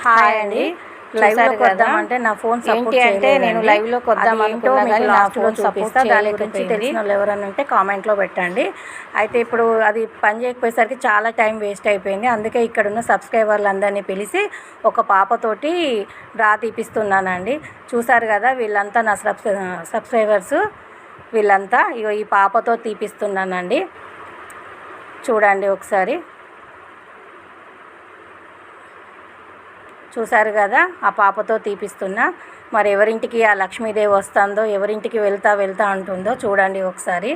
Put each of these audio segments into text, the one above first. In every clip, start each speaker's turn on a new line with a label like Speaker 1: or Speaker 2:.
Speaker 1: Hi అండి. లైవ్లోకి వద్దామంటే నా ఫోన్ ఏంటి అంటే నేను లైవ్లోకి వద్దామనుకున్నా కానీ నా ఫోన్ చూపిస్తా. దాని గురించి తెలిసిన వాళ్ళు ఎవరైనా ఉంటే కామెంట్లో పెట్టండి. అయితే ఇప్పుడు అది పని చేయకపోయేసరికి చాలా టైం వేస్ట్ అయిపోయింది. అందుకే ఇక్కడ ఉన్న సబ్స్క్రైబర్లందరినీ పిలిచి ఒక పాపతోటి డ్రా తీపిస్తున్నానండి. చూసారు కదా, వీళ్ళంతా నా సబ్స్క్రైబర్స్ వీళ్ళంతా. ఇగో ఈ పాపతో తీపిస్తున్నానండి. చూడండి ఒకసారి. చూసారు కదా, ఆ పాపతో తీపిస్తున్నా. మరి ఎవరింటికి ఆ లక్ష్మీదేవి వస్తుందో, ఎవరింటికి వెళ్తా అంటుందో చూడండి ఒకసారి.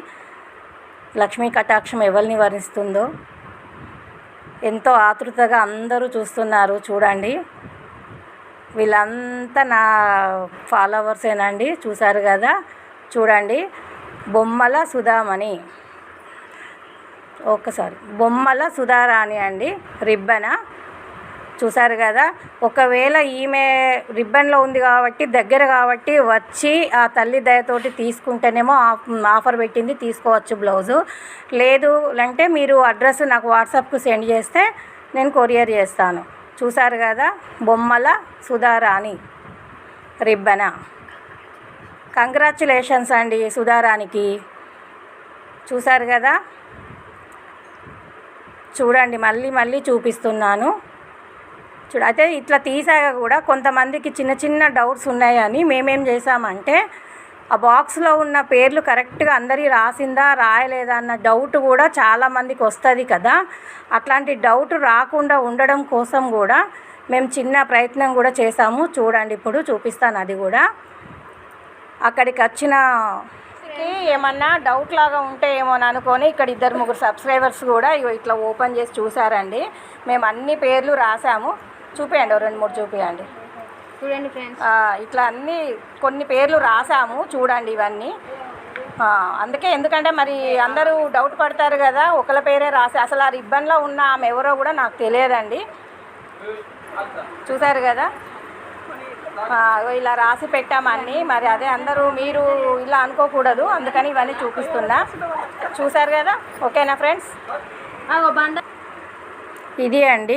Speaker 1: లక్ష్మీ కటాక్షం ఎవరిని వరిస్తుందో ఎంతో ఆతృతగా అందరూ చూస్తున్నారు. చూడండి, వీళ్ళంతా నా ఫాలోవర్సేనండి. చూసారు కదా, చూడండి. బొమ్మల సుధామణి, ఒక్కసారి బొమ్మల సుధారాణి అండి. రిబ్బన చూసారు కదా. ఒకవేళ ఈమె రిబ్బన్లో ఉంది కాబట్టి, దగ్గర కాబట్టి వచ్చి ఆ తల్లి దయతోటి తీసుకుంటేనేమో ఆఫర్ పెట్టింది, తీసుకోవచ్చు బ్లౌజు. లేదు అంటే మీరు అడ్రస్ నాకు వాట్సాప్కు సెండ్ చేస్తే నేను కొరియర్ చేస్తాను. చూసారు కదా, బొమ్మల సుధారాణి రిబ్బన. కంగ్రాచ్యులేషన్స్ అండి సుధారానికి. చూసారు కదా, చూడండి మళ్ళీ చూపిస్తున్నాను. అయితే ఇట్లా తీసాక కూడా కొంతమందికి చిన్న డౌట్స్ ఉన్నాయని మేమేం చేసామంటే, ఆ బాక్స్లో ఉన్న పేర్లు కరెక్ట్గా అందరి రాసిందా రాయలేదా అన్న డౌట్ కూడా చాలామందికి వస్తుంది కదా. అట్లాంటి డౌట్ రాకుండా ఉండడం కోసం కూడా మేము చిన్న ప్రయత్నం కూడా చేసాము. చూడండి, ఇప్పుడు చూపిస్తాను అది కూడా. అక్కడికి వచ్చిన ఏమన్నా డౌట్ లాగా ఉంటే ఏమో అనుకొని ఇక్కడ 2-3 సబ్స్క్రైబర్స్ కూడా ఇట్లా ఓపెన్ చేసి చూసారండి. మేము అన్ని పేర్లు రాసాము. చూపించండి, 2-3 చూపించండి.
Speaker 2: చూడండి ఫ్రెండ్స్,
Speaker 1: ఇట్లా అన్ని కొన్ని పేర్లు రాసాము. చూడండి ఇవన్నీ. ఎందుకంటే మరి అందరూ డౌట్ పడతారు కదా, ఒకళ్ళ పేరే రాసి. అసలు ఆ రిబ్బన్లో ఉన్న ఆమె ఎవరో కూడా నాకు తెలియదండి. చూసారు కదా, ఇలా రాసి పెట్టామని. మరి అదే అందరూ మీరు ఇలా అనుకోకూడదు, అందుకని ఇవన్నీ చూపిస్తున్నా. చూసారు కదా, ఓకేనా ఫ్రెండ్స్?
Speaker 2: బండ
Speaker 1: ఇది అండి